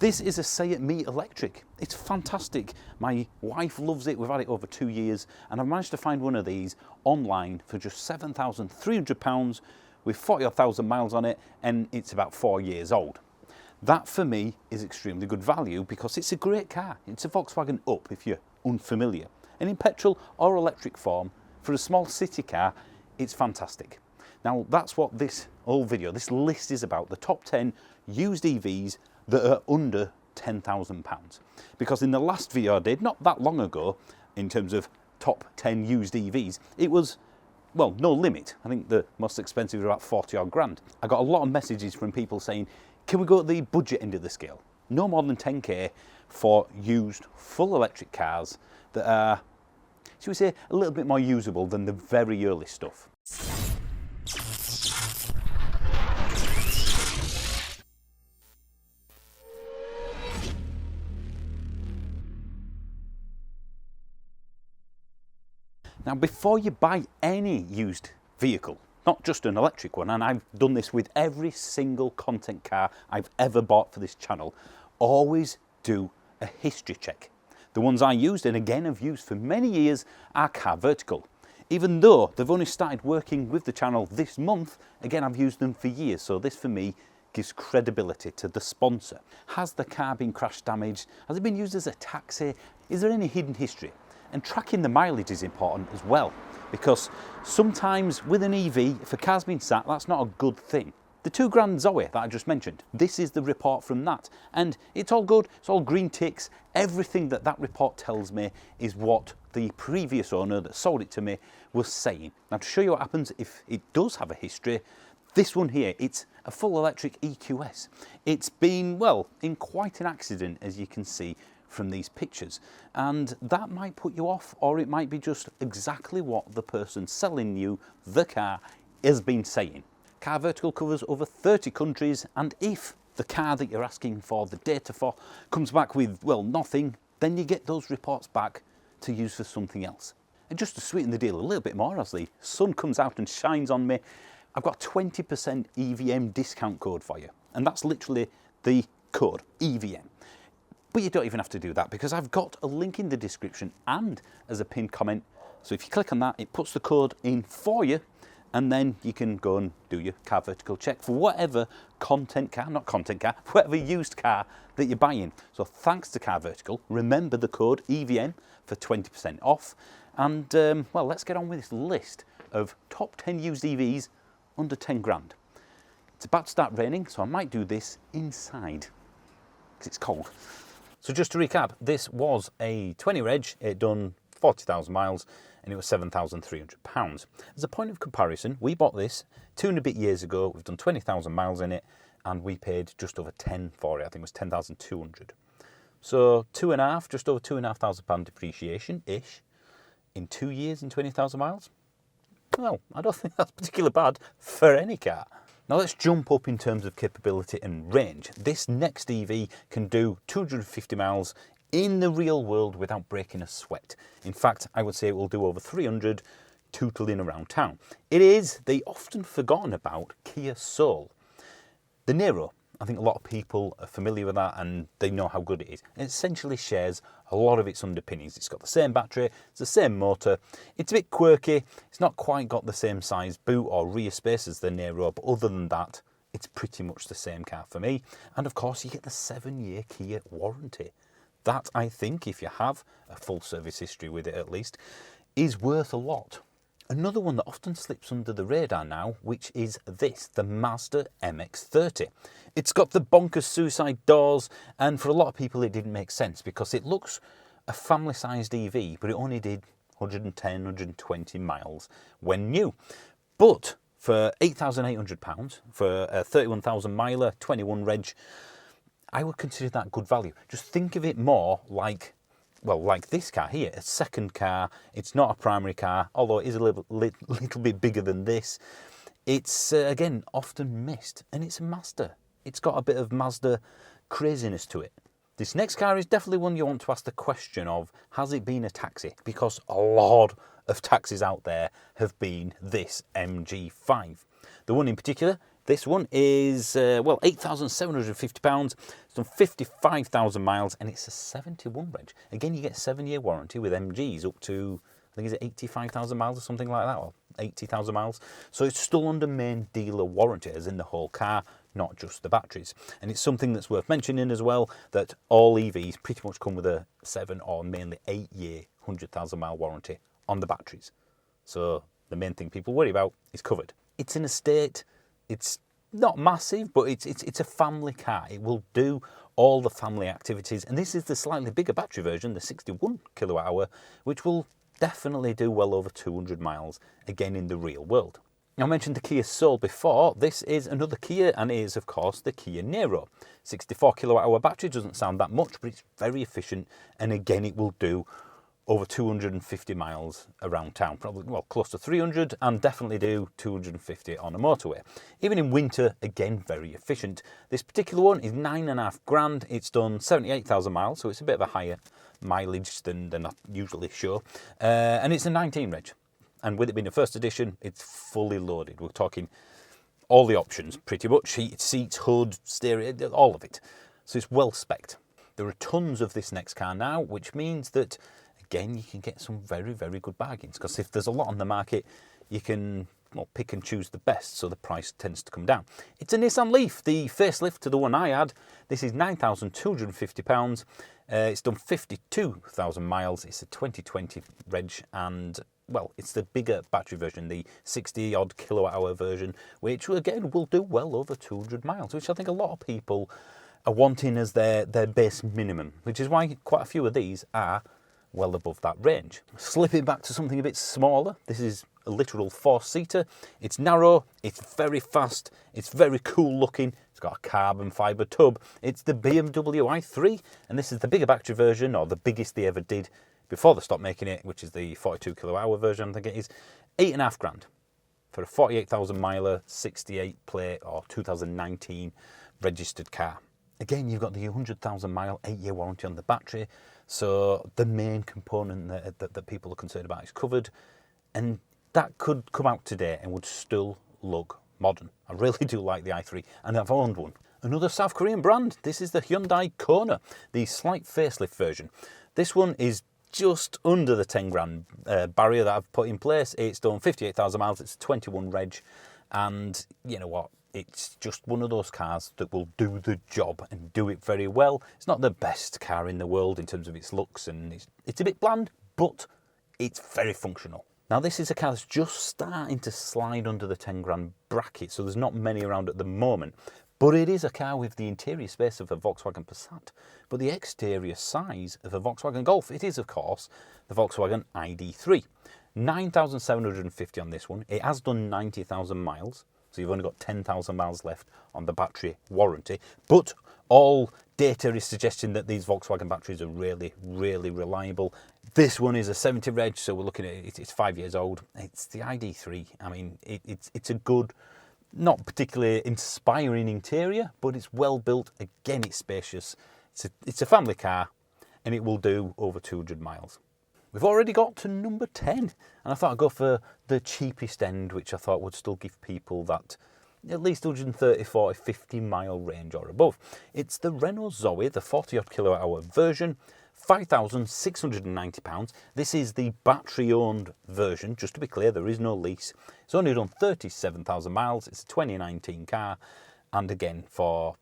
This is a Say It Me electric. It's fantastic. My wife loves it. We've had it over 2 years, and I've managed to find one of these online for just £7,300 with 40,000 miles on it, and it's about 4 years old. That for me is extremely good value because it's a great car. It's a Volkswagen Up if you're unfamiliar. And in petrol or electric form, for a small city car, it's fantastic. Now that's what this whole video, this list is about, the top 10 used EVs that are under £10,000. Because in the last video I did, not that long ago, in terms of top 10 used EVs, it was, well, no limit. I think the most expensive was about 40 odd grand. I got a lot of messages from people saying, can we go at the budget end of the scale? No more than 10k for used full electric cars that are, should we say, a little bit more usable than the very early stuff. Now, before you buy any used vehicle, not just an electric one, and I've done this with every single content car I've ever bought for this channel, always do a history check. The ones I used, and again have used for many years, are Car Vertical. Even though they've only started working with the channel this month, again I've used them for years, so this for me gives credibility to the sponsor. Has the car been crash damaged? Has it been used as a taxi? Is there any hidden history? And tracking the mileage is important as well, because sometimes with an EV, if a car's been sat, that's not a good thing. The £2 grand Zoe that I just mentioned, this is the report from that. And it's all good, it's all green ticks. Everything that that report tells me is what the previous owner that sold it to me was saying. Now to show you what happens if it does have a history, this one here, it's a full electric EQS. It's been, well, in quite an accident, as you can see from these pictures, and that might put you off, or it might be just exactly what the person selling you the car has been saying. Car Vertical covers over 30 countries, and if the car that you're asking for the data for comes back with, well, nothing, then you get those reports back to use for something else. And just to sweeten the deal a little bit more, as the sun comes out and shines on me, I've got 20% EVM discount code for you, and that's literally the code, EVM. But you don't even have to do that, because I've got a link in the description and as a pinned comment. So if you click on that, it puts the code in for you, and then you can go and do your Car Vertical check for whatever whatever used car that you're buying. So thanks to Car Vertical, remember the code EVM for 20% off. And well, let's get on with this list of top 10 used EVs under 10 grand. It's about to start raining, so I might do this inside because it's cold. So just to recap, this was a 20 reg, it done 40,000 miles, and it was £7,300. As a point of comparison, we bought this 2 and a bit years ago, we've done 20,000 miles in it, and we paid just over 10 for it. I think it was 10,200. So just over £2,500 depreciation-ish in 2 years and 20,000 miles. Well, I don't think that's particularly bad for any car. Now let's jump up in terms of capability and range. This next EV can do 250 miles in the real world without breaking a sweat. In fact, I would say it will do over 300 tootling around town. It is the often forgotten about Kia Soul. The Niro, I think a lot of people are familiar with that and they know how good it is. It essentially shares a lot of its underpinnings. It's got the same battery, it's the same motor. It's a bit quirky. It's not quite got the same size boot or rear space as the Niro, but other than that, it's pretty much the same car for me. And of course, you get the 7-year Kia warranty. That, I think, if you have a full service history with it at least, is worth a lot. Another one that often slips under the radar now, which is this, the Mazda MX30. It's got the bonkers suicide doors, and for a lot of people it didn't make sense because it looks a family-sized EV, but it only did 110, 120 miles when new. But for £8,800, for a 31,000 miler, 21 reg, I would consider that good value. Just think of it more like, well, like this car here, a second car. It's not a primary car, although it is a little bit bigger than this. It's, again, often missed, and it's a Mazda. It's got a bit of Mazda craziness to it. This next car is definitely one you want to ask the question of, has it been a taxi? Because a lot of taxis out there have been this MG5. The one in particular, This one is, well, £8,750. It's done 55,000 miles, and it's a 71 reg. Again, you get a 7-year warranty with MGs up to, I think, is it 85,000 miles or something like that, or 80,000 miles. So it's still under main dealer warranty, as in the whole car, not just the batteries. And it's something that's worth mentioning as well, that all EVs pretty much come with a 7 or mainly 8-year, 100,000 mile warranty on the batteries. So the main thing people worry about is covered. It's in a state, it's not massive, but it's a family car. It will do all the family activities. And this is the slightly bigger battery version, the 61 kilowatt hour, which will definitely do well over 200 miles, again in the real world. Now, I mentioned the Kia Soul before. This is another Kia, and it is, of course, the Kia Niro. 64 kilowatt hour battery doesn't sound that much, but it's very efficient, and again, it will do over 250 miles around town, probably, well, close to 300, and definitely do 250 on a motorway. Even in winter, again, very efficient. This particular one is 9.5 grand. It's done 78,000 miles, so it's a bit of a higher mileage than I usually show. And it's a 19 reg. And with it being a first edition, it's fully loaded. We're talking all the options, pretty much. Heated seats, hood, stereo, all of it. So it's well spec'd. There are tons of this next car now, which means that, again, you can get some very, very good bargains. Because if there's a lot on the market, you can, well, pick and choose the best, so the price tends to come down. It's a Nissan Leaf, the facelift to the one I had. This is £9,250. It's done 52,000 miles. It's a 2020 reg, and, well, it's the bigger battery version, the 60-odd kilowatt-hour version, which, again, will do well over 200 miles, which I think a lot of people are wanting as their base minimum, which is why quite a few of these are well above that range. Slipping back to something a bit smaller, this is a literal 4-seater. It's narrow, it's very fast, it's very cool looking. It's got a carbon fibre tub. It's the BMW i3, and this is the bigger battery version, or the biggest they ever did before they stopped making it, which is the 42 kilowatt hour version, I think it is. 8.5 grand for a 48,000 miler, 68 plate, or 2019 registered car. Again, you've got the 100,000 mile, 8-year warranty on the battery. So the main component that people are concerned about is covered. And that could come out today and would still look modern. I really do like the i3, and I've owned one. Another South Korean brand. This is the Hyundai Kona, the slight facelift version. This one is just under the 10 grand barrier that I've put in place. It's done 58,000 miles. It's a 21 reg. And you know what? It's just one of those cars that will do the job and do it very well. It's not the best car in the world in terms of its looks, and it's a bit bland, but it's very functional. Now, this is a car that's just starting to slide under the 10 grand bracket, so there's not many around at the moment. But it is a car with the interior space of a Volkswagen Passat, but the exterior size of a Volkswagen Golf. It is, of course, the Volkswagen ID3. 9,750 on this one. It has done 90,000 miles. So you've only got 10,000 miles left on the battery warranty. But all data is suggesting that these Volkswagen batteries are really, really reliable. This one is a 70 reg, so we're looking at it, it's 5 years old. It's the ID3. I mean, it's a good, not particularly inspiring interior, but it's well built. Again, it's spacious. It's a family car, and it will do over 200 miles. We've already got to number 10, and I thought I'd go for the cheapest end, which I thought would still give people that at least 130, 40, 50 mile range or above. It's the Renault Zoe, the 40-odd kilowatt hour version, £5,690. This is the battery-owned version. Just to be clear, there is no lease. It's only done 37,000 miles. It's a 2019 car, and again, for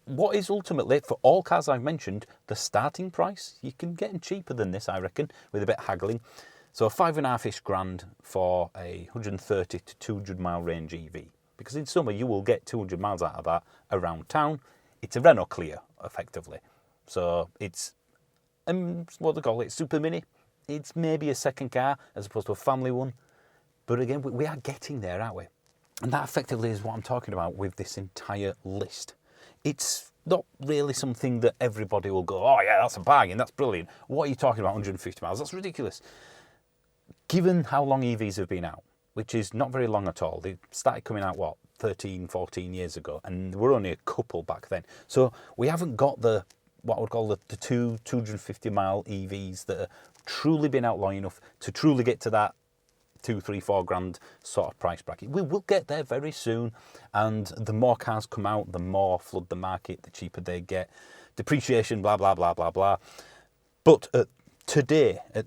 what is ultimately, for all cars I've mentioned, the starting price, you can get them cheaper than this, I reckon, with a bit of haggling. So 5.5-ish grand for a 130 to 200 mile range EV. Because in summer, you will get 200 miles out of that around town. It's a Renault Clio, effectively. So it's, what they call it, super mini. It's maybe a second car as opposed to a family one. But again, we are getting there, aren't we? And that effectively is what I'm talking about with this entire list. It's not really something that everybody will go, oh yeah, that's a bargain, that's brilliant. What are you talking about, 150 miles? That's ridiculous. Given how long EVs have been out, which is not very long at all. They started coming out, 13, 14 years ago, and there were only a couple back then. So we haven't got what I would call the 250 mile EVs that have truly been out long enough to truly get to that 2, 3, 4 grand sort of price bracket. We will get there very soon, and the more cars come out, the more flood the market, the cheaper they get. Depreciation, blah, blah, blah, blah, blah. But today, at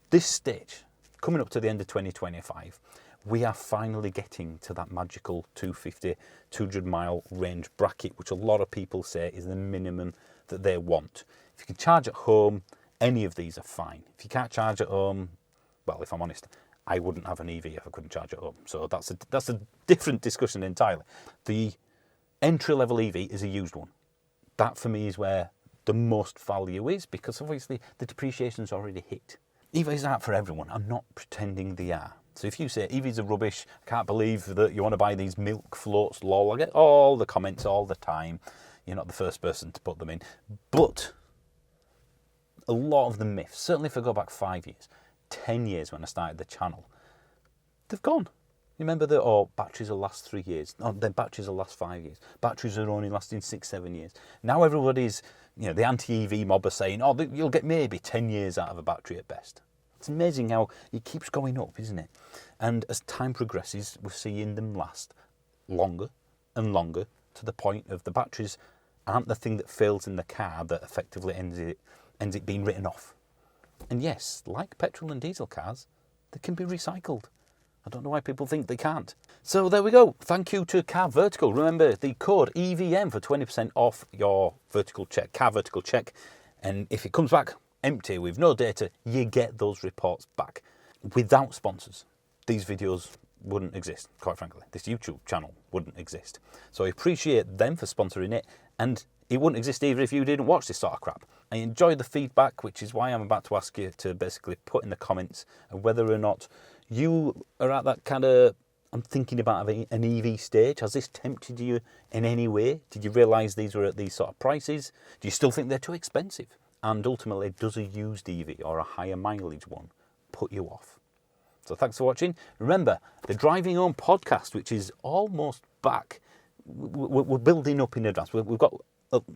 this stage, coming up to the end of 2025, we are finally getting to that magical 250, 200 mile range bracket, which a lot of people say is the minimum that they want. If you can charge at home, any of these are fine. If you can't charge at home, well, if I'm honest, I wouldn't have an EV if I couldn't charge at home. So that's a different discussion entirely. The entry-level EV is a used one. That for me is where the most value is, because obviously the depreciation's already hit. EVs aren't for everyone. I'm not pretending they are. So if you say EVs are rubbish, I can't believe that you want to buy these milk floats, lol, I get all the comments all the time. You're not the first person to put them in. But a lot of the myths, certainly if I go back 5 years, 10 years when I started the channel, they've gone. You remember that, batteries will last 3 years. Oh, then batteries will last 5 years. Batteries are only lasting 6, 7 years. Now everybody's, the anti-EV mob are saying, you'll get maybe 10 years out of a battery at best. It's amazing how it keeps going up, isn't it? And as time progresses, we're seeing them last longer and longer, to the point of the batteries aren't the thing that fails in the car that effectively ends it being written off. And yes, like petrol and diesel cars, they can be recycled. I don't know why people think they can't. So there we go. Thank you to Car Vertical. Remember the code EVM for 20% off your vertical check, car vertical check. And if it comes back empty with no data, you get those reports back. Without sponsors, these videos wouldn't exist, quite frankly. This YouTube channel wouldn't exist. So I appreciate them for sponsoring it, and it wouldn't exist either if you didn't watch this sort of crap. I enjoy the feedback, which is why I'm about to ask you to basically put in the comments whether or not you are at that kind of, I'm thinking about an EV stage. Has this tempted you in any way? Did you realise these were at these sort of prices? Do you still think they're too expensive? And ultimately, does a used EV or a higher mileage one put you off? So thanks for watching. Remember, the Driving Home podcast, which is almost back. We're building up in advance. We've got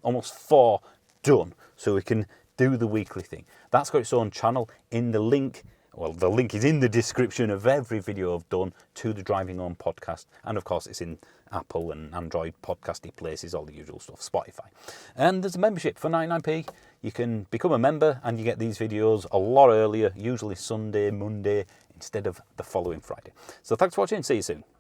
almost 4 done, so we can do the weekly thing. That's got its own channel in the link. Well, the link is in the description of every video I've done to the Driving Home podcast. And of course, it's in Apple and Android podcasty places, all the usual stuff, Spotify. And there's a membership for 99p. You can become a member and you get these videos a lot earlier, usually Sunday, Monday, instead of the following Friday. So thanks for watching. See you soon.